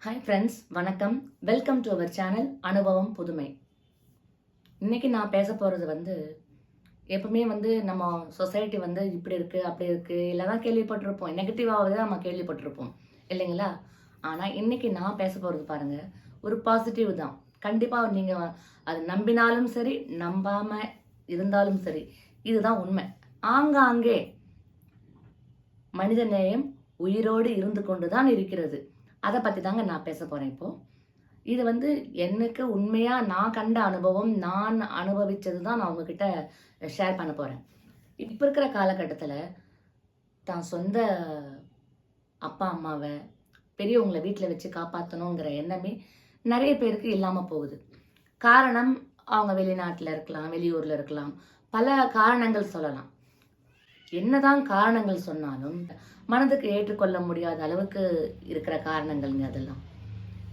Hi friends, வணக்கம். Welcome to our channel அனுபவம் புதுமை. இன்னைக்கு நான் பேச போகிறது எப்பவுமே நம்ம சொசைட்டி இப்படி இருக்குது அப்படி இருக்குது இல்லைதான் கேள்விப்பட்டிருப்போம். நெகட்டிவாக தான் நம்ம கேள்விப்பட்டிருப்போம் இல்லைங்களா? ஆனால் இன்னைக்கு நான் பேச போகிறது பாருங்கள், ஒரு பாசிட்டிவ் தான். கண்டிப்பாக நீங்கள் அது நம்பினாலும் சரி, நம்பாமல் இருந்தாலும் சரி, இதுதான் உண்மை. ஆங்காங்கே மனித நேயம் உயிரோடு இருந்து கொண்டு தான் இருக்கிறது. அதை பற்றி தாங்க நான் பேச போகிறேன் இப்போது. இது எனக்கு உண்மையாக நான் கண்ட அனுபவம், நான் அனுபவித்தது தான் நான் உங்ககிட்ட ஷேர் பண்ண போகிறேன். இப்போ இருக்கிற காலகட்டத்தில் தான் சொந்த அப்பா அம்மாவை, பெரியவங்களை வீட்டில் வச்சு காப்பாற்றணுங்கிற எண்ணமே நிறைய பேருக்கு இல்லாமல் போகுது. காரணம், அவங்க வெளிநாட்டில் இருக்கலாம், வெளியூரில் இருக்கலாம், பல காரணங்கள் சொல்லலாம். என்னதான் காரணங்கள் சொன்னாலும் மனதுக்கு ஏற்றுக்கொள்ள முடியாத அளவுக்கு இருக்கிற காரணங்கள்ங்க அதெல்லாம்.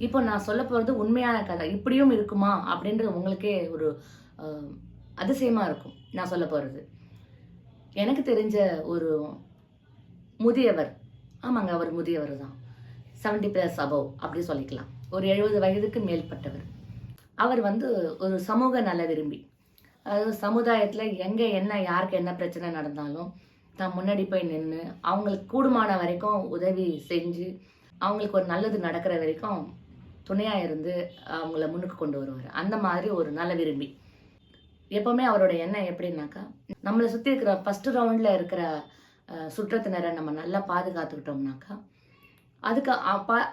இப்போ நான் சொல்ல போகிறது உண்மையான கதை. இப்படியும் இருக்குமா அப்படின்றது உங்களுக்கே ஒரு அதிசயமாக இருக்கும். நான் சொல்ல போகிறது எனக்கு தெரிஞ்ச ஒரு முதியவர். ஆமாங்க, அவர் முதியவர் தான். 70+ above அப்படி சொல்லிக்கலாம். ஒரு 70 வயதுக்கு மேற்பட்டவர். அவர் ஒரு சமூக நல விரும்பி. அதாவது சமுதாயத்தில் எங்கே என்ன யாருக்கு என்ன பிரச்சனை நடந்தாலும் தான் முன்னாடி போய் நின்று அவங்களுக்கு கூடுமான வரைக்கும் உதவி செஞ்சு அவங்களுக்கு ஒரு நல்லது நடக்கிற வரைக்கும் துணையாக இருந்து அவங்கள முன்னுக்கு கொண்டு வருவார். அந்த மாதிரி ஒரு நல்ல விரும்பி. எப்போவுமே அவரோட எண்ணம் எப்படின்னாக்கா, நம்மளை சுற்றி இருக்கிற ஃபஸ்ட்டு ரவுண்டில் இருக்கிற சுற்றத்தினரை நம்ம நல்லா பாதுகாத்துக்கிட்டோம்னாக்கா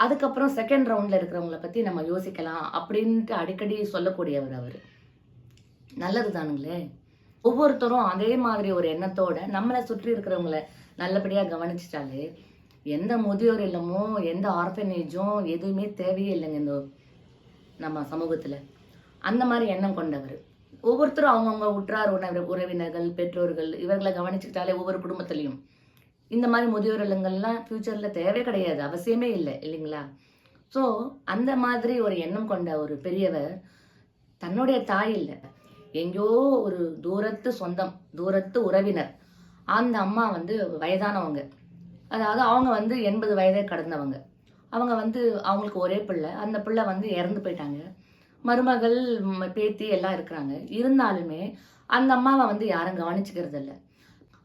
அதுக்கப்புறம் செகண்ட் ரவுண்டில் இருக்கிறவங்கள பற்றி நம்ம யோசிக்கலாம் அப்படின்ட்டு அடிக்கடி சொல்லக்கூடியவர் அவர். நல்லது தானுங்களே. ஒவ்வொருத்தரும் அதே மாதிரி ஒரு எண்ணத்தோட நம்மளை சுற்றி இருக்கிறவங்கள நல்லபடியாக கவனிச்சிட்டாலே எந்த முதியோர் இல்லமோ எந்த ஆர்ஃபனேஜும் எதுவுமே தேவையே இல்லைங்க இந்த நம்ம சமூகத்தில். அந்த மாதிரி எண்ணம் கொண்டவர். ஒவ்வொருத்தரும் அவங்கவுங்க உற்றார் உறவினர்கள், பெற்றோர்கள் இவர்களை கவனிச்சுக்கிட்டாலே ஒவ்வொரு குடும்பத்துலேயும் இந்த மாதிரி முதியோர் இல்லங்கள்லாம் ஃப்யூச்சரில் தேவை கிடையாது, அவசியமே இல்லை இல்லைங்களா? ஸோ அந்த மாதிரி ஒரு எண்ணம் கொண்ட ஒரு பெரியவர் தன்னுடைய தாய் இல்லை, எங்கேயோ ஒரு தூரத்து சொந்தம், தூரத்து உறவினர். அந்த அம்மா வயதானவங்க. அதாவது அவங்க 80 வயதை கடந்தவங்க. அவங்க அவங்களுக்கு ஒரே பிள்ளை. அந்த பிள்ளை இறந்து போயிட்டாங்க. மருமகள், பேத்தி எல்லாம் இருக்கிறாங்க. இருந்தாலுமே அந்த அம்மாவை யாரும் கவனிச்சுக்கிறது இல்லை.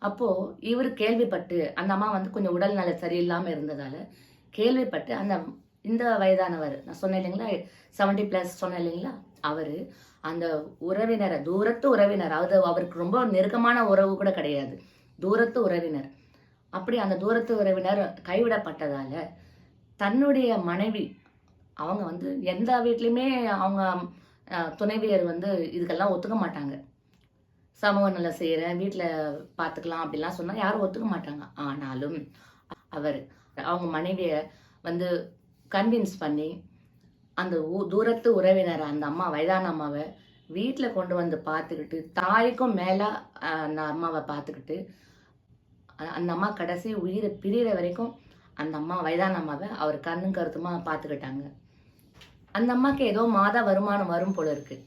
அப்போது இவர் கேள்விப்பட்டு, அந்த அம்மா கொஞ்சம் உடல்நல சரியில்லாமல் இருந்ததால் கேள்விப்பட்டு இந்த வயதானவர், நான் சொன்னேன் இல்லைங்களா 70+ சொன்னேன் இல்லைங்களா, அவர் அந்த உறவினரை, தூரத்து உறவினர், அவருக்கு ரொம்ப நெருக்கமான உறவு கூட கிடையாது, தூரத்து உறவினர். அப்படி அந்த தூரத்து உறவினர் கைவிடப்பட்டதால தன்னுடைய மனைவி, அவங்க எந்த வீட்லையுமே அவங்க துணைவியர் இதுக்கெல்லாம் ஒத்துக்க மாட்டாங்க. சமூக நல செய்கிறேன், வீட்டில் பார்த்துக்கலாம் அப்படிலாம் சொன்னால் யாரும் ஒத்துக்க மாட்டாங்க. ஆனாலும் அவர் அவங்க மனைவியை கன்வின்ஸ் பண்ணி அந்த தூரத்து உறவினர், அந்த அம்மா, வயதான அம்மாவை வீட்டில் கொண்டு பார்த்துக்கிட்டு, தாய்க்கும் மேலே அந்த அம்மாவை பார்த்துக்கிட்டு, அந்த அம்மா கடைசி உயிரை பிரிகிற வரைக்கும் அந்த அம்மா, வயதான அம்மாவை அவர் கண்ணும் கருத்துமாக பார்த்துக்கிட்டாங்க. அந்த அம்மாவுக்கு ஏதோ மாத வருமானம் வரும் போல இருக்குது.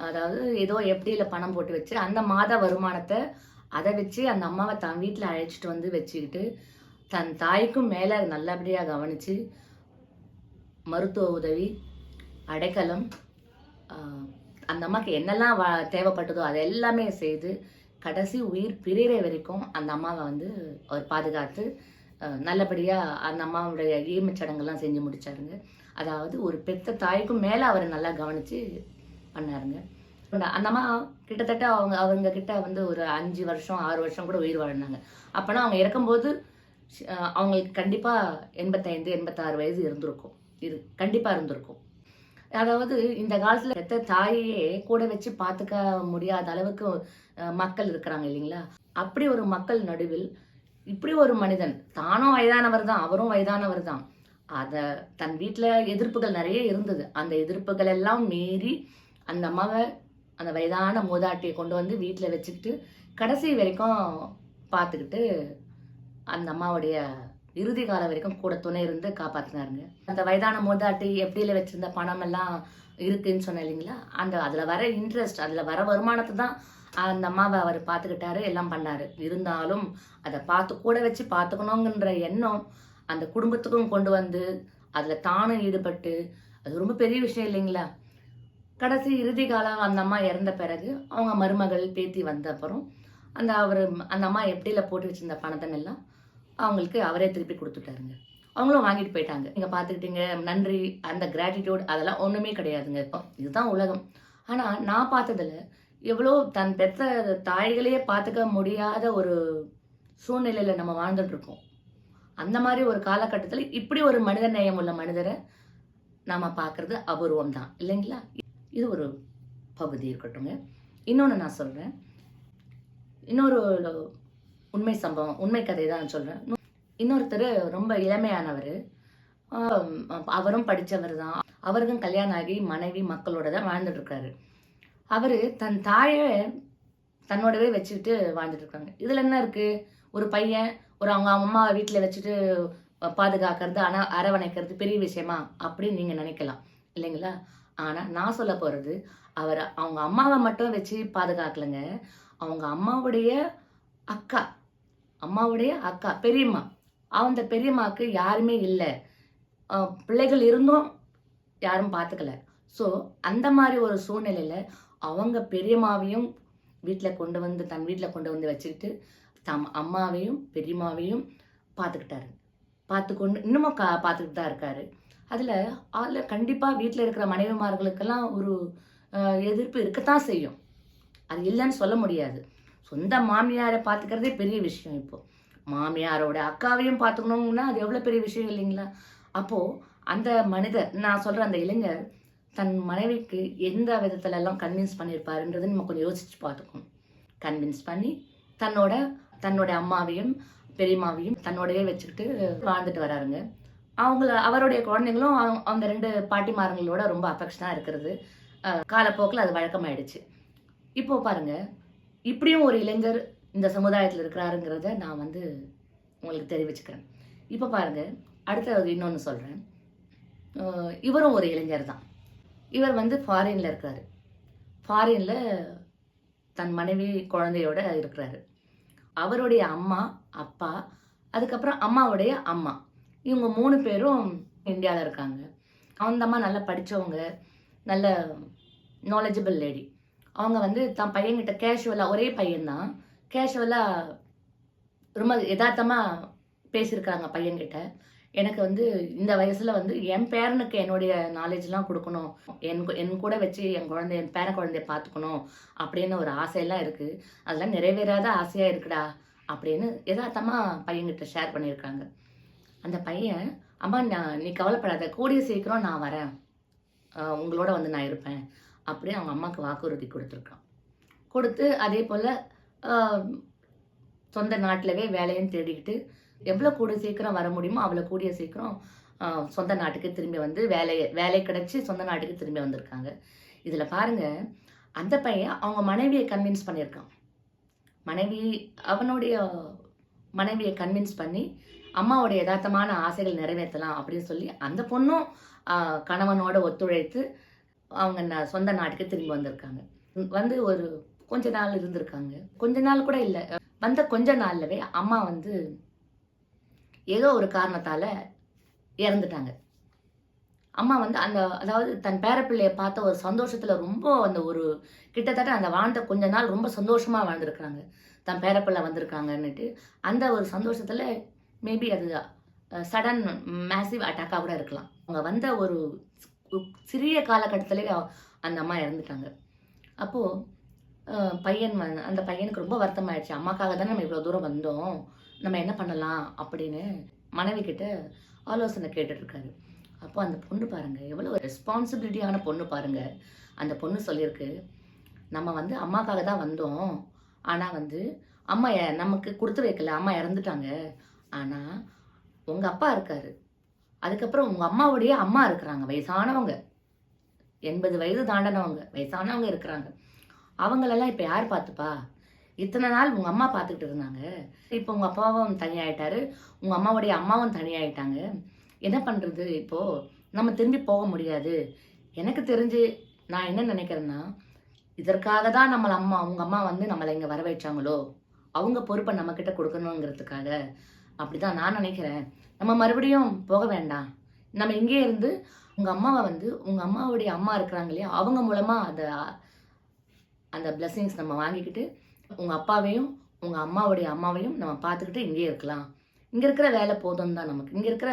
அதாவது ஏதோ எப்படியில் பணம் போட்டு வச்சு அந்த மாத வருமானத்தை அதை வச்சு அந்த அம்மாவை தன் வீட்டில் அழைச்சிட்டு வச்சுக்கிட்டு தன் தாய்க்கும் மேலே நல்லபடியாக கவனித்து மருத்துவ உதவி, அடைக்கலம், அந்த அம்மாவுக்கு என்னெல்லாம் தேவைப்பட்டதோ அது எல்லாமே செய்து கடைசி உயிர் பிரிகிற வரைக்கும் அந்த அம்மாவை அவர் பாதுகாத்து நல்லபடியாக அந்த அம்மாவுடைய ஈமச்சடங்கெல்லாம் செஞ்சு முடிச்சாருங்க. அதாவது ஒரு பெத்த தாய்க்கும் மேலே அவர் நல்லா கவனித்து பண்ணாருங்க. அந்த அம்மா கிட்டத்தட்ட அவங்க கிட்ட ஒரு 5 வருஷம் 6 வருஷம் கூட உயிர் வாழ்ந்தாங்க. அப்போனா அவங்க இறக்கும்போது அவங்களுக்கு கண்டிப்பாக 85 86 வயது இருந்திருக்கும். கண்டிப்பாக இருந்திருக்கும். அதாவது இந்த காலத்தில் பெத்த தாயே கூட வச்சு பார்த்துக்க முடியாத அளவுக்கு மக்கள் இருக்கிறாங்க இல்லைங்களா? அப்படி ஒரு மக்கள் நடுவில் இப்படி ஒரு மனிதன், தானும் வயதானவர் தான், அவரும் வயதானவர் தான். அதை தன் வீட்டில் எதிர்ப்புகள் நிறைய இருந்தது. அந்த எதிர்ப்புகள் எல்லாம் மீறி அந்த அம்மாவை, அந்த வயதான மூதாட்டியை கொண்டு வீட்டில் வச்சுக்கிட்டு கடைசி வரைக்கும் பார்த்துக்கிட்டு அந்த அம்மாவுடைய இறுதி காலம் வரைக்கும் கூட துணை இருந்து காப்பாற்றினாருங்க. அந்த வயதான மூதாட்டி எப்படியில வச்சிருந்த பணம் எல்லாம் இருக்குன்னு சொன்னேன் இல்லைங்களா, அதில் வர இன்ட்ரெஸ்ட், அதில் வர வருமானத்தை தான் அந்த அம்மாவை அவர் பார்த்துக்கிட்டாரு, எல்லாம் பண்ணார். இருந்தாலும் அதை கூட வச்சு பார்த்துக்கணுங்கிற எண்ணம் அந்த குடும்பத்துக்கும் கொண்டு அதில் தானும் ஈடுபட்டு, அது ரொம்ப பெரிய விஷயம் இல்லைங்களா? கடைசி இறுதி காலம் அந்த அம்மா இறந்த பிறகு, அவங்க மருமகள், பேத்தி வந்த அப்புறம், அந்த அம்மா எஃப்டில போட்டு வச்சிருந்த பணத்தெல்லாம் அவங்களுக்கு அவரே திருப்பி குடுத்துட்டாருங்க. அவங்களும் வாங்கிட்டு போயிட்டாங்க. நீங்க பார்த்துக்கிட்டீங்க, நன்றி, அந்த கிராட்டிட்யூட் அதெல்லாம் ஒண்ணுமே கிடையாதுங்க. இதுதான் உலகம். ஆனா நான் பார்த்ததுல, எவ்வளோ தன் பெத்த தாய்களையே பார்த்துக்க முடியாத ஒரு சூழ்நிலையில நம்ம வாழ்ந்துட்டு இருக்கோம். அந்த மாரி ஒரு காலகட்டத்தில இப்படி ஒரு மனித நேயம் உள்ள மனிதர நாம பார்க்கறது அபூர்வம் தான். இல்லைங்களா? இது ஒரு பகுதி இருக்கட்டுங்க. இன்னொன்னு நான் சொல்றேன். இன்னொரு உண்மை சம்பவம், உண்மை கதை தான் நான் சொல்றேன். இன்னொருத்தரு ரொம்ப இளமையானவரு. அ அவரும் படிச்சவர் தான். அவருக்கும் கல்யாணம் ஆகி மனைவி, மக்களோட தான் வாழ்ந்துட்டு இருக்காரு. அவரு தன் தாய தன்னோடவே வச்சுட்டு வாழ்ந்துட்டு இருக்காங்க. இதுல என்ன இருக்கு? ஒரு பையன் அவங்க அம்மாவ வீட்ல வச்சுட்டு பாதுகாக்கிறது, அரவணைக்கிறது பெரிய விஷயமா? அப்படின்னு நீங்க நினைக்கலாம். இல்லைங்களா? ஆனா நான் சொல்லப் போறது, அவங்க அம்மாவ மட்டும் வச்சு பாதுகாக்கலங்க. அவங்க அக்கா அம்மாவுடைய அக்கா, பெரியம்மா. அந்த பெரியம்மாக்கு யாருமே இல்ல. பிள்ளைகள் இருந்தும் யாரும் பார்த்துக்கல. ஸோ, அந்த மாரி ஒரு சூழ்நிலையில அவங்க பெரியம்மாவையும் தன் வீட்ல கொண்டு வந்து வச்சுக்கிட்டு, அம்மாவையும், பெரியம்மாவையும் பார்த்துக்கிட்டாரு. பார்த்துக்கொண்டு இன்னமும் பார்த்துக்கிட்டு தான் இருக்காரு. அதுல கண்டிப்பா வீட்ல இருக்கிற மனைவிமார்களுக்கெல்லாம் ஒரு எதிர்ப்பு இருக்கத்தான் செய்யும். அது இல்லன்னு சொல்ல முடியாது. சொந்த மாமியார பார்த்துக்கிறதே பெரிய விஷயம் இப்போ. மாமியாரோட அக்காவையும் பார்த்துக்கணும்னா அது எவ்வளோ பெரிய விஷயம் இல்லைங்களா? அப்போ அந்த மனிதர், நான் சொல்ற அந்த இளைஞர், தன் மனைவிக்கு எந்த விதத்துல எல்லாம் கன்வின்ஸ் பண்ணியிருப்பாருன்றதை நம்ம கொஞ்சம் யோசிச்சு பார்த்துக்கணும். கன்வின்ஸ் பண்ணி தன்னோட அம்மாவையும், பெரியம்மாவையும் தன்னோடவே வச்சுக்கிட்டு வாழ்ந்துட்டு வராருங்க. அவருடைய குழந்தைங்களும் அந்த 2 பாட்டிமார்களோட ரொம்ப அஃபெக்ஷனா இருக்கிறது. காலப்போக்கில் அது வழக்கமாயிடுச்சு. இப்போ பாருங்க, இப்படியும் ஒரு இளைஞர் இந்த சமுதாயத்தில் இருக்கிறாருங்கிறத நான் உங்களுக்கு தெரிவிச்சுக்கிறேன். இப்போ பாருங்க, அடுத்த இன்னொன்று சொல்கிறேன். இவரும் ஒரு இளைஞர் தான். இவர் ஃபாரின்ல இருக்காரு. ஃபாரின்ல தன் மனைவி, குழந்தையோட இருக்கிறாரு. அவருடைய அம்மா, அப்பா, அதுக்கப்புறம் அம்மாவுடைய அம்மா, இவங்க 3 பேரும் இந்தியாவில் இருக்காங்க. அந்த அம்மா நல்லா படித்தவங்க, நல்ல நாலேஜபிள் லேடி. அவங்க தன் பையன்கிட்ட கேஷுவலாக, ஒரே பையன்தான், கேஷுவலாக ரொம்ப யதார்த்தமாக பேசியிருக்காங்க பையன்கிட்ட. எனக்கு இந்த வயசில் என் பேரனுக்கு என்னுடைய நாலேஜ்லாம் கொடுக்கணும், என் கூட வச்சு என் பேர குழந்தைய பார்த்துக்கணும் அப்படின்னு ஒரு ஆசையெல்லாம் இருக்குது. அதெல்லாம் நிறைவேறாத ஆசையாக இருக்குடா அப்படின்னு யதார்த்தமாக பையன்கிட்ட ஷேர் பண்ணியிருக்காங்க. அந்த பையன், அம்மா நீ கவலைப்படாத, கூடிய சீக்கிரம் நான் வரேன், உங்களோட நான் இருப்பேன் அப்படி அவங்க அம்மாவுக்கு வாக்குறுதி கொடுத்துருக்கான். கொடுத்து அதே போல் சொந்த நாட்டிலவே வேலையும் தேடிக்கிட்டு எவ்வளோ கூடிய சீக்கிரம் வர முடியுமோ அவ்வளோ கூடிய சீக்கிரம் சொந்த நாட்டுக்கு திரும்பி வேலை கிடைச்சி சொந்த நாட்டுக்கு திரும்பி வந்திருக்காங்க. இதில் பாருங்கள், அந்த பையன் அவங்க மனைவியை கன்வின்ஸ் பண்ணியிருக்கான். அவனுடைய மனைவியை கன்வின்ஸ் பண்ணி அம்மாவோடைய யதார்த்தமான ஆசைகள் நிறைவேற்றலாம் அப்படின்னு சொல்லி அந்த பொண்ணும் கணவனோட ஒத்துழைத்து அவங்க சொந்த நாட்டுக்கு திரும்பி வந்திருக்காங்க. ஒரு கொஞ்ச நாள் இருந்திருக்காங்க. கொஞ்ச நாள் கூட இல்லை, கொஞ்ச நாள்லவே அம்மா ஏதோ ஒரு காரணத்தால இறந்துட்டாங்க. அம்மா அதாவது தன் பேரப்பிள்ளையை பார்த்த ஒரு சந்தோஷத்துல ரொம்ப ஒரு கிட்டத்தட்ட அந்த வாழ்ந்த கொஞ்ச நாள் ரொம்ப சந்தோஷமா வாழ்ந்துருக்காங்க. தன் பேரப்பிள்ளை வந்திருக்காங்கன்னுட்டு அந்த ஒரு சந்தோஷத்துல மேபி அது சடன் மேசிவ் அட்டாக்காக கூட இருக்கலாம். அவங்க ஒரு சிறிய காலகட்டத்திலே அந்த அம்மா இறந்துட்டாங்க. அப்போது அந்த பையனுக்கு ரொம்ப வருத்தமாயிடுச்சு. அம்மாக்காக தானே நம்ம இவ்வளோ தூரம் வந்தோம், நம்ம என்ன பண்ணலாம் அப்படின்னு மனைவி கிட்ட ஆலோசனை கேட்டுட்ருக்காரு. அப்போ அந்த பொண்ணு பாருங்க, எவ்வளோ ரெஸ்பான்சிபிலிட்டியான பொண்ணு பாருங்க. அந்த பொண்ணு சொல்லியிருக்கு, நம்ம அம்மாக்காக தான் வந்தோம், ஆனால் அம்மா நமக்கு கொடுத்து வைக்கல, அம்மா இறந்துட்டாங்க. ஆனால் உங்கள் அப்பா இருக்காரு, அதுக்கப்புறம் உங்கள் அம்மாவுடைய அம்மா இருக்கிறாங்க, வயசானவங்க, 80 வயது தாண்டனவங்க, வயசானவங்க இருக்கிறாங்க. அவங்களெல்லாம் இப்போ யார் பார்த்துப்பா? இத்தனை நாள் உங்கள் அம்மா பார்த்துக்கிட்டு இருந்தாங்க, இப்போ உங்கள் அப்பாவும் தனியாயிட்டாரு, உங்கள் அம்மாவுடைய அம்மாவும் தனியாயிட்டாங்க. என்ன பண்ணுறது? இப்போது நம்ம திரும்பி போக முடியாது. எனக்கு தெரிஞ்சு நான் என்ன நினைக்கிறேன்னா, இதற்காக தான் உங்கள் அம்மா நம்மளை இங்கே வர வைச்சாங்களோ, அவங்க பொறுப்பை நம்மக்கிட்ட கொடுக்கணுங்கிறதுக்காக. அப்படி தான் நான் நினைக்கிறேன். நம்ம மறுபடியும் போக வேண்டாம், நம்ம இங்கே இருந்து உங்க அம்மாவை வந்து உங்க அம்மாவுடைய அம்மா இருக்கிறாங்க இல்லையா, அவங்க மூலமா அந்த அந்த பிளெஸிங்ஸ் நம்ம வாங்கிக்கிட்டு உங்க அப்பாவையும் உங்க அம்மாவுடைய அம்மாவையும் நம்ம பார்த்துக்கிட்டு இங்கே இருக்கலாம். இங்க இருக்கிற வேலை போதும் தான், நமக்கு இங்க இருக்கிற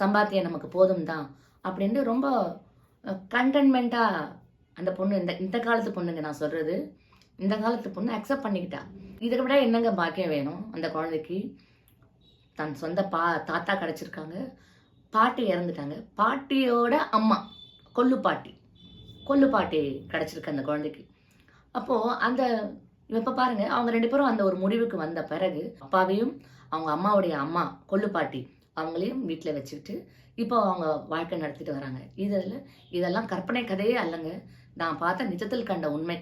சம்பாத்தியம் நமக்கு போதும் தான் அப்படின்ட்டு ரொம்ப கண்டென்மெண்ட்டா அந்த பொண்ணு, இந்த இந்த காலத்து பொண்ணுங்க நான் சொல்றது, இந்த காலத்து பொண்ணு அக்செப்ட் பண்ணிக்கிட்டா. இதை விட என்னங்க பாக்கியம் வேணும் அந்த குழந்தைக்கு? தன் சொந்த தாத்தா கிடைச்சிருக்காங்க, பாட்டி இறந்துட்டாங்க, பாட்டியோட அம்மா கொள்ளு பாட்டி கிடைச்சிருக்கு அந்த குழந்தைக்கு. அப்போ அந்த இப்ப பாருங்க, அவங்க 2 பேரும் அந்த ஒரு முடிவுக்கு வந்த பிறகு அப்பாவையும் அவங்க அம்மாவுடைய அம்மா கொள்ளு பாட்டி அவங்களையும் வீட்டில் வச்சுக்கிட்டு இப்போ அவங்க வாழ்க்கை நடத்திட்டு வராங்க. இதெல்லாம் கற்பனை கதையே அல்லங்க, நான் பார்த்த நிஜத்தில் கண்ட உண்மை.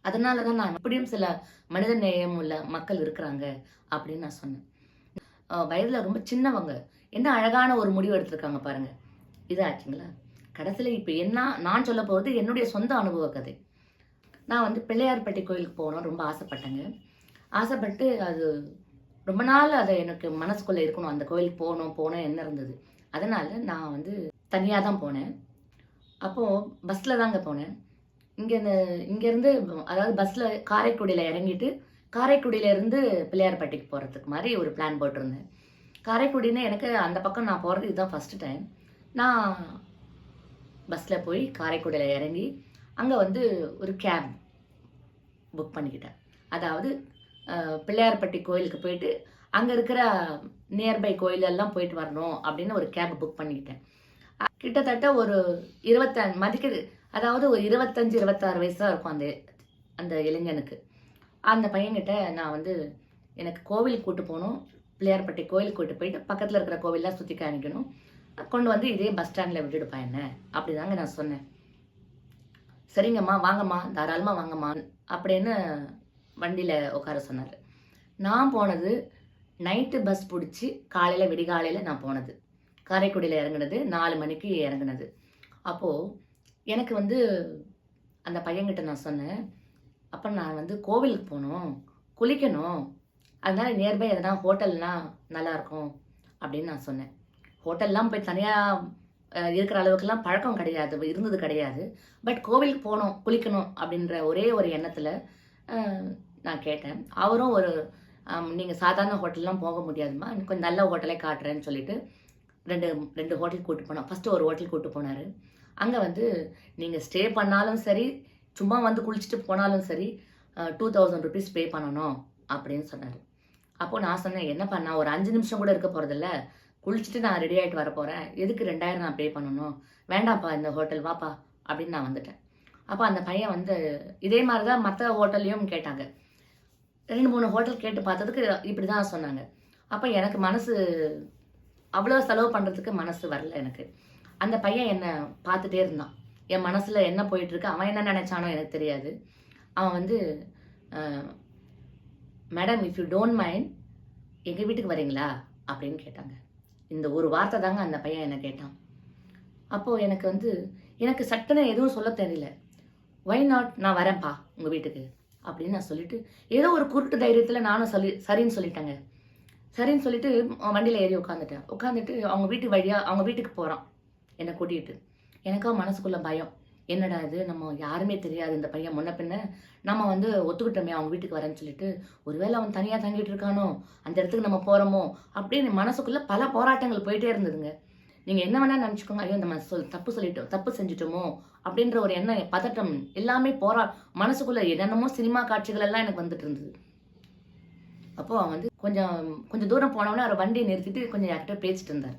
அதனால தான் நான் அப்படியும் சில மனித நேயம் உள்ள மக்கள் இருக்கிறாங்க அப்படின்னு நான் சொன்னேன். வயதில் ரொம்ப சின்னவங்க என்ன அழகான ஒரு முடிவு எடுத்திருக்காங்க பாருங்க. இதாச்சுங்களா கடைசியில் இப்போ என்ன நான் சொல்ல போகிறது என்னுடைய சொந்த அனுபவ கதை. நான் வந்து பிள்ளையார்பட்டி கோயிலுக்கு போகணும் ரொம்ப ஆசைப்பட்டு அது ரொம்ப நாள் அதை எனக்கு மனசுக்குள்ளே இருக்கணும், அந்த கோயிலுக்கு போகணும் என்ன இருந்தது. அதனால் நான் வந்து தனியாக தான் போனேன். அப்போது பஸ்ஸில் தாங்க போனேன். இங்கேருந்து அதாவது பஸ்ஸில் காரைக்குடியில் இறங்கிட்டு காரைக்குடியிலேருந்து பிள்ளையார்பட்டிக்கு போகிறதுக்கு மாதிரி ஒரு பிளான் போட்டிருந்தேன். காரைக்குடின்னு எனக்கு அந்த பக்கம் நான் போகிறது இதுதான் ஃபஸ்ட்டு டைம். நான் பஸ்ஸில் போய் காரைக்குடியில் இறங்கி அங்கே வந்து ஒரு கேப் புக் பண்ணிக்கிட்டேன். அதாவது பிள்ளையார்பட்டி கோயிலுக்கு போயிட்டு அங்கே இருக்கிற நியர்பை கோயிலெல்லாம் போயிட்டு வரணும் அப்படின்னு ஒரு கேப் புக் பண்ணிக்கிட்டேன். கிட்டத்தட்ட ஒரு 25 மதிக்குது, அதாவது ஒரு 25-26 வயசு தான் இருக்கும் அந்த இளைஞனுக்கு. அந்த பையன்கிட்ட நான் வந்து எனக்கு கோவிலுக்கு கூட்டு போகணும், பிள்ளையார்பட்டி கோயிலுக்கு கூட்டு போயிட்டு பக்கத்தில் இருக்கிற கோவிலெலாம் சுற்றி காமிக்கணும், கொண்டு வந்து இதே பஸ் ஸ்டாண்டில் விட்டுடுப்பா என்ன அப்படி தாங்க நான் சொன்னேன். சரிங்கம்மா வாங்கம்மா தாராளமாக வாங்கம்மா அப்படின்னு வண்டியில் உட்கார சொன்னார். நான் போனது நைட்டு பஸ் பிடிச்சி காலையில் விடிகாலையில் நான் போனது. காரைக்குடியில் இறங்குனது 4 மணிக்கு இறங்குனது. அப்போது எனக்கு வந்து அந்த பையன்கிட்ட நான் சொன்னேன், அப்போ நான் வந்து கோவிலுக்கு போகணும், குளிக்கணும், அதனால நியர்பை எதனா ஹோட்டல்னால் நல்லாயிருக்கும் அப்படின்னு நான் சொன்னேன். ஹோட்டல்லாம் போய் தனியாக இருக்கிற அளவுக்குலாம் பழக்கம் இருந்தது கிடையாது. பட் கோவிலுக்கு போகணும் குளிக்கணும் அப்படின்ற ஒரே ஒரு எண்ணத்தில் நான் கேட்டேன். அவரும் நீங்கள் சாதாரண ஹோட்டல்லாம் போக முடியாதுமா, கொஞ்சம் நல்ல ஹோட்டலே காட்டுறேன்னு சொல்லிட்டு ரெண்டு ஹோட்டல் கூப்பிட்டு போனோம். ஃபஸ்ட்டு ஒரு ஹோட்டல் கூப்பிட்டு போனார். அங்கே வந்து நீங்கள் ஸ்டே பண்ணாலும் சரி, சும்மா வந்து குளிச்சுட்டு போனாலும் சரி 2000 ருபீஸ் பே பண்ணணும் அப்படின்னு சொன்னார். அப்போது நான் சொன்னேன், என்னப்பா நான் ஒரு 5 நிமிஷம் கூட இருக்க போகிறதில்ல, குளிச்சுட்டு நான் ரெடி ஆகிட்டு வரப்போகிறேன், எதுக்கு 2000 நான் பே பண்ணணும், வேண்டாம்ப்பா இந்த ஹோட்டல் வாப்பா அப்படின்னு நான் வந்துட்டேன். அப்போ அந்த பையன் வந்து இதே மாதிரி தான் மற்ற ஹோட்டல்லையும் கேட்டாங்க. 2-3 ஹோட்டல் கேட்டு பார்த்ததுக்கு இப்படி தான் சொன்னாங்க. அப்போ எனக்கு மனசு அவ்வளோ செலவு பண்ணுறதுக்கு மனசு வரல எனக்கு. அந்த பையன் என்னை பார்த்துட்டே இருந்தான். என் மனசில் என்ன போயிட்டுருக்கு, அவன் என்ன நினச்சானோ எனக்கு தெரியாது. அவன் வந்து madam if you don't mind எங்கள் வீட்டுக்கு வரீங்களா அப்படின்னு கேட்டாங்க. இந்த ஒரு வார்த்தை தாங்க அந்த பையன் என்ன கேட்டான். அப்போது எனக்கு சட்டுன்னு எதுவும் சொல்ல தெரியல. ஒய் நாட், நான் வரேன்ப்பா உங்கள் வீட்டுக்கு அப்படின்னு நான் சொல்லிட்டு ஏதோ ஒரு குருட்டு தைரியத்தில் நானும் சரின்னு சொல்லிட்டேங்க. சரின்னு சொல்லிட்டு வண்டியில் ஏறி உட்காந்துட்டு அவங்க வீட்டுக்கு போகிறான் என்னை கூட்டிகிட்டு. எனக்கா மனசுக்குள்ள பயம், என்னடா இது நம்ம யாருமே தெரியாது இந்த பையன், முன்ன பின்ன நம்ம வந்து ஒத்துக்கிட்டோமே அவங்க வீட்டுக்கு வரேன்னு சொல்லிட்டு, ஒருவேளை அவன் தனியாக தங்கிட்டு இருக்கானோ, அந்த இடத்துக்கு நம்ம போகிறோமோ அப்படின்னு மனசுக்குள்ளே பல போராட்டங்கள் போயிட்டே இருந்ததுங்க. நீங்கள் என்ன வேணால் நினச்சிக்கோங்க, ஐயோ நம்ம தப்பு செஞ்சுட்டோமோ அப்படின்ற ஒரு எண்ணம், பதட்டம் எல்லாமே மனசுக்குள்ளே என்னென்னமோ சினிமா காட்சிகள் எல்லாம் எனக்கு வந்துட்டு இருந்தது. அப்போது அவன் வந்து கொஞ்சம் தூரம் போனவொடனே அவர் வண்டியை நிறுத்திட்டு கொஞ்சம் யார்கிட்ட பேசிட்டு இருந்தார்.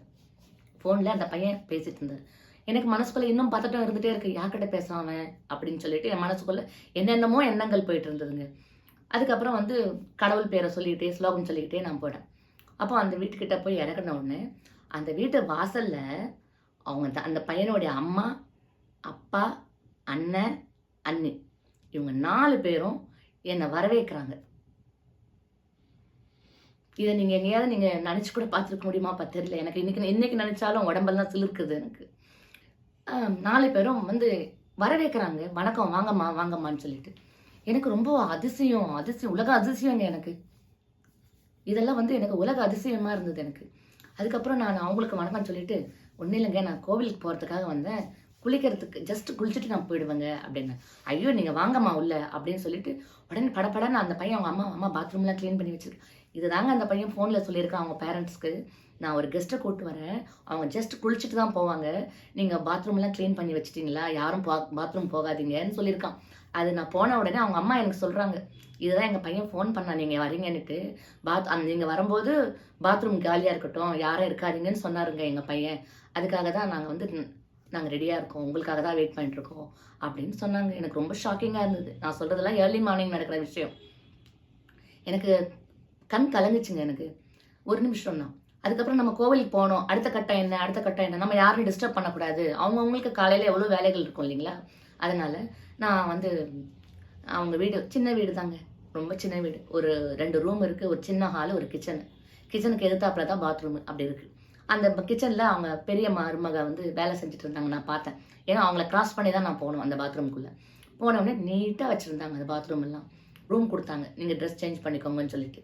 ஃபோனில் அந்த பையன் பேசிட்டு இருந்தார். எனக்கு மனசுக்குள்ளே இன்னும் பதட்டம் இருந்துகிட்டே இருக்கு, யார்கிட்ட பேசாம அப்படின்னு சொல்லிட்டு என் மனசுக்குள்ளே என்னென்னமோ எண்ணங்கள் போயிட்டு இருந்ததுங்க. அதுக்கப்புறம் வந்து கடவுள் பேரை சொல்லிக்கிட்டே ஸ்லோகம் சொல்லிக்கிட்டே நான் போனேன். அப்போ அந்த வீட்டுக்கிட்ட போய் இறங்கின உடனே அந்த வீட்டு வாசலில் அந்த பையனுடைய அம்மா, அப்பா, அண்ணன், அண்ணி இவங்க 4 பேரும் என்னை வரவேற்கிறாங்க. இதை நீங்கள் எங்கேயாவது நீங்கள் நினச்சி கூட பார்த்துருக்க முடியுமாப்பா தெரியல. எனக்கு இன்னைக்கு நினச்சாலும் உடம்பெல்லாம் சிலிர்க்குது எனக்கு. 4 பேரும் வந்து வரவேற்கிறாங்க, வணக்கம் வாங்கம்மான்னு சொல்லிட்டு. எனக்கு ரொம்ப அதிசயம், உலக அதிசயங்க எனக்கு. இதெல்லாம் வந்து எனக்கு உலக அதிசயமாக இருந்தது எனக்கு. அதுக்கப்புறம் நான் அவங்களுக்கு வணக்கம் சொல்லிட்டு, "ஒண்ணும் இல்லைங்க, நான் கோவிலுக்கு போறதுக்காக வந்தேன். குளிக்கிறதுக்கு ஜஸ்ட் குளிச்சுட்டு நான் போயிடுவேங்க" அப்படின்னேன். "ஐயோ! நீங்க வாங்கம்மா உள்ள" அப்படின்னு சொல்லிட்டு, உடனே படபடன்னு அந்த பையன் அவங்க அம்மா பாத்ரூம்லாம் கிளீன் பண்ணி வச்சிருக்கு. இதுதாங்க அந்த பையன் ஃபோன்ல சொல்லியிருக்கான் அவங்க பேரண்ட்ஸ்க்கு. "நான் ஒரு கெஸ்ட்ட கூட்டு வரேன். அவங்க ஜஸ்ட் குளிச்சுட்டு தான் போவாங்க. நீங்க பாத்ரூம்லாம் கிளீன் பண்ணி வச்சுட்டீங்களா? யாரும் பாத்ரூம் போகாதீங்கன்னு" சொல்லியிருக்கான். அது நான் போன உடனே அவங்க அம்மா எனக்கு சொல்றாங்க, "இதுதான் எங்க பையன் ஃபோன் பண்ணான் நீங்க வரீங்கன்னுட்டு. நீங்க வரும்போது பாத்ரூம் காலியா இருக்கட்டும், யாரும் இருக்காதீங்கன்னு சொன்னாருங்க எங்க பையன். அதுக்காக தான் நாங்க ரெடியா இருக்கோம். உங்களுக்காக தான் வெயிட் பண்ணிட்டு இருக்கோம்" அப்படின்னு சொன்னாங்க. எனக்கு ரொம்ப ஷாக்கிங்கா இருந்தது. நான் சொல்றதெல்லாம் ஏர்லி மார்னிங் நடக்கிற விஷயம். எனக்கு கண் கலங்குச்சுங்க எனக்கு. ஒரு நிமிஷம் தான். அதுக்கப்புறம் நம்ம கோவிலுக்கு போனோம். அடுத்த கட்டம் என்ன? அடுத்த கட்டம் என்ன? நம்ம யாரையும் டிஸ்டர்ப் பண்ணக்கூடாது. அவங்கவங்களுக்கு காலையில எவ்வளோ வேலைகள் இருக்கும் இல்லைங்களா? அதனால நான் வந்து அவங்க வீடு சின்ன வீடு தாங்க. ரொம்ப சின்ன வீடு. ஒரு 2 ரூம் இருக்கு. ஒரு சின்ன ஹாலு, ஒரு கிச்சனு. கிச்சனுக்கு எதிர்த்தாப்புல தான் பாத்ரூம் அப்படி இருக்கு. அந்த கிச்சன்ல அவங்க பெரிய மருமக வந்து வேலை செஞ்சுட்டு இருந்தாங்க. நான் பார்த்தேன். ஏன்னா அவங்கள கிராஸ் பண்ணி தான் நான் போணும் அந்த பாத்ரூம்குள்ள. போன உடனே நீட்டா வச்சிருந்தாங்க அந்த பாத்ரூம் எல்லாம். ரூம் குடுத்தாங்க. நீங்க ட்ரெஸ் சேஞ்ச் பண்ணிக்கோங்கன்னு சொல்லிட்டு.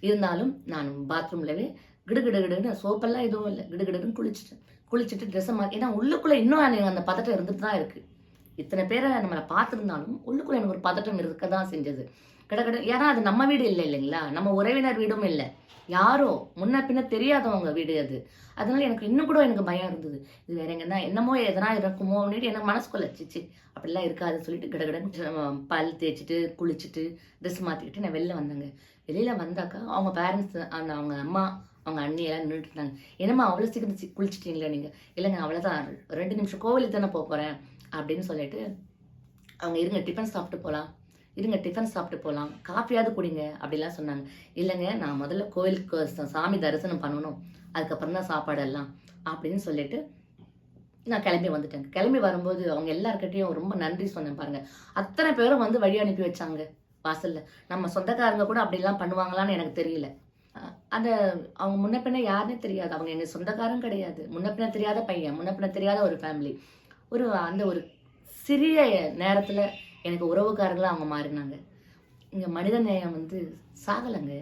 இருந்தாலும் நான் பாத்ரூம்லவே கிடுகிடுன்னு சோப்பெல்லாம் எதுவும் இல்ல. கிடுகிடுன்னு குளிச்சுட்டேன். குளிச்சுட்டு ட்ரெஸ்ஸ ஏன்னா உள்ளுக்குள்ள இன்னும் எனக்கு அந்த பதட்டம் இருந்துட்டு தான் இருக்கு. இத்தனை பேரை நம்மள பார்த்திருந்தாலும், உள்ளுக்குள்ள எனக்கு ஒரு பதட்டம் இருக்க தான் செஞ்சது. ஏன்னா அது நம்ம வீடு இல்ல இல்லைங்களா? நம்ம உறவினர் வீடும் இல்ல. யாரோ முன்ன பின்ன தெரியாதவங்க வீடு அது. அதனால எனக்கு இன்னும் கூட எனக்கு பயம் இருந்தது. இது வேற எங்கன்னா என்னமோ எதனா இருக்குமோ அப்டின்ட்டு எனக்கு மனசுக்குள்ள ச்சீ அப்படிலாம் இருக்காதுன்னு சொல்லிட்டு கடகடன்னு பல் தேய்ச்சுட்டு, குளிச்சுட்டு, ட்ரெஸ் மாத்திக்கிட்டு நான் வெளில வந்தேங்க. வெளியில வந்தாக்கா அவங்க பேரண்ட்ஸ் அவங்க அம்மா, அவங்க அண்ணி எல்லாம் நின்னுட்டு இருந்தாங்க. "என்னம்மா அவ்வளோ சீக்கிரம் குளிச்சிட்டீங்களா நீங்க?" "இல்லங்க அவ்வளோதான் 2 நிமிஷம் கோவிலுக்கு தானே போறேன்" அப்படின்னு சொல்லிட்டு, அவங்க "இருங்க டிஃபன் சாப்பிட்டு போலாம். இருங்க டிஃபன் சாப்பிட்டு போலாம். காஃபியாவது குடிங்க" அப்படிலாம் சொன்னாங்க. "இல்லங்க நான் முதல்ல கோவிலுக்கு சாமி தரிசனம் பண்ணணும். அதுக்கப்புறம் தான் சாப்பாடு எல்லாம்" அப்படின்னு சொல்லிட்டு நான் கிளம்பி வந்துட்டேங்க. கிளம்பி வரும்போது அவங்க எல்லார்கிட்டயும் ரொம்ப நன்றி சொன்னேன் பாருங்க. அத்தனை பேரும் வந்து வழி அனுப்பி வச்சாங்க வாசல்ல. நம்ம சொந்தக்காரங்க கூட அப்படிலாம் பண்ணுவாங்களான்னு எனக்கு தெரியல. அந்த அவங்க முன்ன பின்ன யாருன்னே தெரியாது. அவங்க எங்க சொந்தக்காரரும் கிடையாது. முன்ன பின்ன தெரியாத பையன். முன்ன பின்ன தெரியாத ஒரு ஃபேமிலி. அந்த ஒரு சிறிய நேரத்துல எனக்கு உறவுக்காரங்களா அவங்க மாறினாங்க. இங்க மனித நேயம் வந்து சாகலங்க.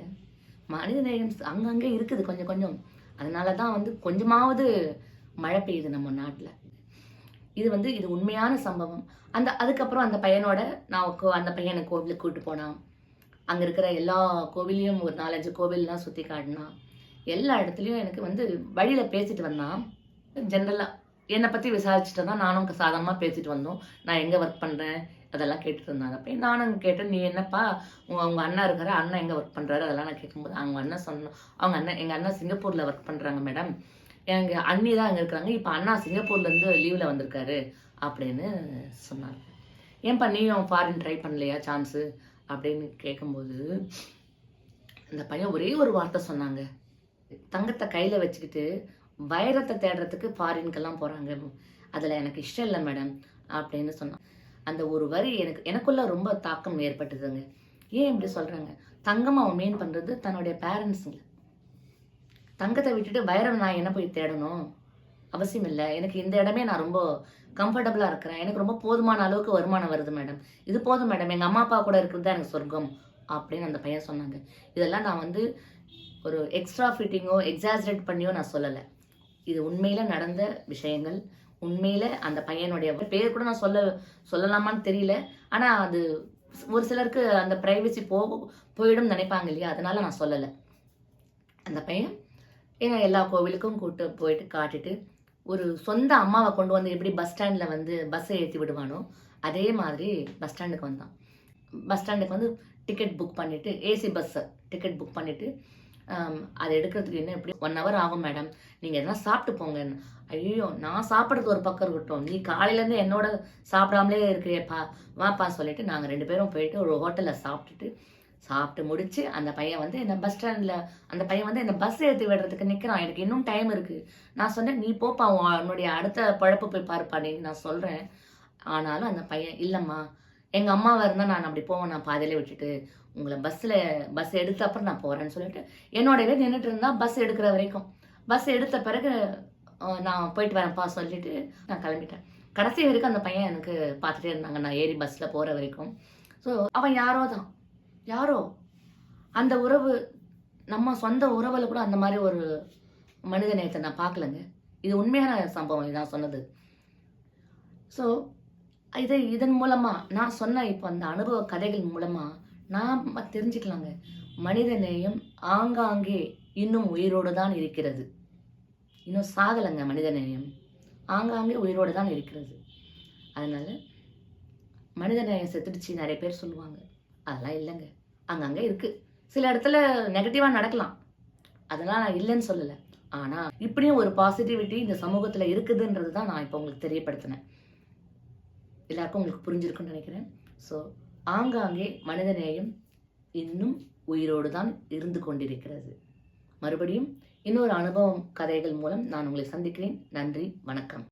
மனித நேயம் அங்கங்க இருக்குது கொஞ்சம் கொஞ்சம். அதனால தான் வந்து கொஞ்சமாவது மழை பெய்யுது நம்ம நாட்டுல. இது உண்மையான சம்பவம். அதுக்கப்புறம் அந்த பையனோட அந்த பையன கோவிலுக்கு கூட்டு போனான். அங்க இருக்கிற எல்லா கோவிலையும் ஒரு 4, 5 கோவில்லாம் சுத்தி காட்டினான். எல்லா இடத்துலயும் எனக்கு வந்து வழியில பேசிட்டு வந்தான். ஜெனரலா என்ன பத்தி விசாரிச்சுட்டு தான் நானும் சாதாரணமா பேசிட்டு வந்தோம். நான் எங்க ஒர்க் பண்றேன் அதெல்லாம் கேட்டுட்டு இருந்தாங்க. அப்ப நானும் கேட்டேன், "நீ என்னப்பா உங்க அண்ணா இருக்காரு, அண்ணன் எங்க ஒர்க் பண்றாரு?" அதெல்லாம் நான் கேட்கும்போது அவங்க அண்ணன் சொன்னோம். எங்க அண்ணன் சிங்கப்பூர்ல ஒர்க் பண்றாங்க மேடம். எங்க அண்ணி தான் அங்க இருக்காங்க. இப்ப அண்ணா சிங்கப்பூர்ல இருந்து லீவ்ல வந்திருக்காரு அப்படின்னு சொன்னாங்க. "ஏன்பா நீயும் ஃபாரின் ட்ரை பண்ணலையா சான்ஸு?" அப்படின்னு கேட்கும்போது, அந்த பையன் ஒரே ஒரு வார்த்தை சொன்னாங்க. "தங்கத்த கையில வச்சுக்கிட்டு வைரத்த தேடுறதுக்கு ஃபாரின்க்கெல்லாம் போறாங்க. அதுல எனக்கு இஷ்டம் இல்ல மேடம்" அப்படின்னு சொன்னான். அந்த ஒரு வரி எனக்குள்ள ரொம்ப தாக்கம் ஏற்பட்டதுங்க. ஏன் இப்படி சொல்றாங்க? தங்கம் அவன் மீன் பண்றது தன்னுடைய பேரண்ட்ஸ்ங்க. தங்கத்தை விட்டுட்டு வைரம் நான் என்ன போய் தேடணும்? அவசியம் இல்ல. எனக்கு இந்த இடமே நான் ரொம்ப கம்ஃபர்டபுளா இருக்கிறேன். எனக்கு ரொம்ப போதுமான அளவுக்கு வருமானம் வருது மேடம். இது போதும் மேடம். எங்க அம்மா, அப்பா கூட இருக்கிறது தான் எனக்கு சொர்க்கம் அப்படின்னு அந்த பையன் சொன்னாங்க. இதெல்லாம் நான் வந்து ஒரு எக்ஸ்ட்ரா ஃபிட்டிங்கோ, எக்ஸாஜரேட் பண்ணியோ நான் சொல்லல. இது உண்மையில நடந்த விஷயங்கள். உண்மையில அந்த பையனுடைய பேர் கூட நான் சொல்லலாமான்னு தெரியல. ஆனா அது ஒரு சிலருக்கு அந்த பிரைவசி போயிடும் நினைப்பாங்க இல்லையா? அதனால நான் சொல்லல. அந்த பையன் எல்லா கோவிலுக்கும் கூட்டு போயிட்டு காட்டிட்டு, ஒரு சொந்த அம்மாவ கொண்டு வந்து எப்படி பஸ் ஸ்டாண்ட்ல வந்து பஸ்ஸ ஏத்தி விடுவானோ, அதே மாதிரி பஸ் ஸ்டாண்டுக்கு வந்தான். பஸ் ஸ்டாண்டுக்கு வந்து டிக்கெட் புக் பண்ணிட்டு, ஏசி பஸ் டிக்கெட் புக் பண்ணிட்டு, அத எடுக்கிறதுக்கு இன்னும் எப்படியும் 1 ஹவர் ஆகும் மேடம். நீங்க எதனா சாப்பிட்டு போங்கன்னு. ஐயய்யோ! நான் சாப்பிடுறது ஒரு பக்கம் இருக்கட்டும். நீ காலையிலேருந்து என்னோட சாப்பிடாமலே இருக்கிறியேப்பா! வாப்பா சொல்லிட்டு நாங்க 2 பேரும் போயிட்டு ஒரு ஹோட்டல்ல சாப்பிட்டு முடிச்சு, அந்த பையன் வந்து என்ன பஸ் ஏத்தி விடுறதுக்கு நிக்கிறான். எனக்கு இன்னும் டைம் இருக்கு. நான் சொன்னேன், "நீ போப்பா உன்னுடைய அடுத்த பொழப்பு போய் பாருப்பான்னு" நான் சொல்றேன். ஆனாலும் அந்த பையன், "இல்லம்மா, எங்க அம்மாவா இருந்தா நான் அப்படி போவேன் நான் பாதியிலே விட்டுட்டு. உங்கள பஸ் எடுத்த அப்புறம் நான் போறேன்னு" சொல்லிட்டு என்னோடவே நின்னுட்டு இருந்தான் பஸ் எடுக்கிற வரைக்கும். பஸ் எடுத்த பிறகு நான் போயிட்டு வரேன்ப்பா சொல்லிட்டு நான் கிளம்பிட்டேன். கடைசி வரைக்கும் அந்த பையன் எனக்கு பார்த்துட்டே இருந்தாங்க. நான் ஏறி பஸ்ல போற வரைக்கும். ஸோ அவன் யாரோ தான். யாரோ. அந்த உறவு நம்ம சொந்த உறவுல கூட அந்த மாரி ஒரு மனித நேயத்தை நான் பார்க்கலங்க. இது உண்மையான சம்பவம் இதான் சொன்னது. ஸோ இதன் மூலமா நான் சொன்ன இப்போ அந்த அனுபவ கதைகள் மூலமா நாம் தெரிஞ்சுக்கலாங்க. மனித நேயம் ஆங்காங்கே இன்னும் உயிரோடு தான் இருக்கிறது. இன்னும் சாகலைங்க மனித நேயம். ஆங்காங்கே உயிரோடு தான் இருக்கிறது. அதனால மனித நேயம் செத்துடுச்சு நிறைய பேர் சொல்லுவாங்க. அதெல்லாம் இல்லைங்க. அங்கங்கே இருக்கு. சில இடத்துல நெகட்டிவா நடக்கலாம். அதெல்லாம் நான் இல்லைன்னு சொல்லலை. ஆனா இப்படியும் ஒரு பாசிட்டிவிட்டி இந்த சமூகத்துல இருக்குதுன்றது தான் நான் இப்போ உங்களுக்கு தெரியப்படுத்தினேன். எல்லாருக்கும் உங்களுக்கு புரிஞ்சிருக்குன்னு நினைக்கிறேன். ஸோ ஆங்காங்கே மனித நேயம் இன்னும் உயிரோடு தான் இருந்து கொண்டிருக்கிறது. மறுபடியும் இன்னொரு அனுபவம் கதைகள் மூலம் நான் உங்களை சந்திக்கிறேன். நன்றி, வணக்கம்.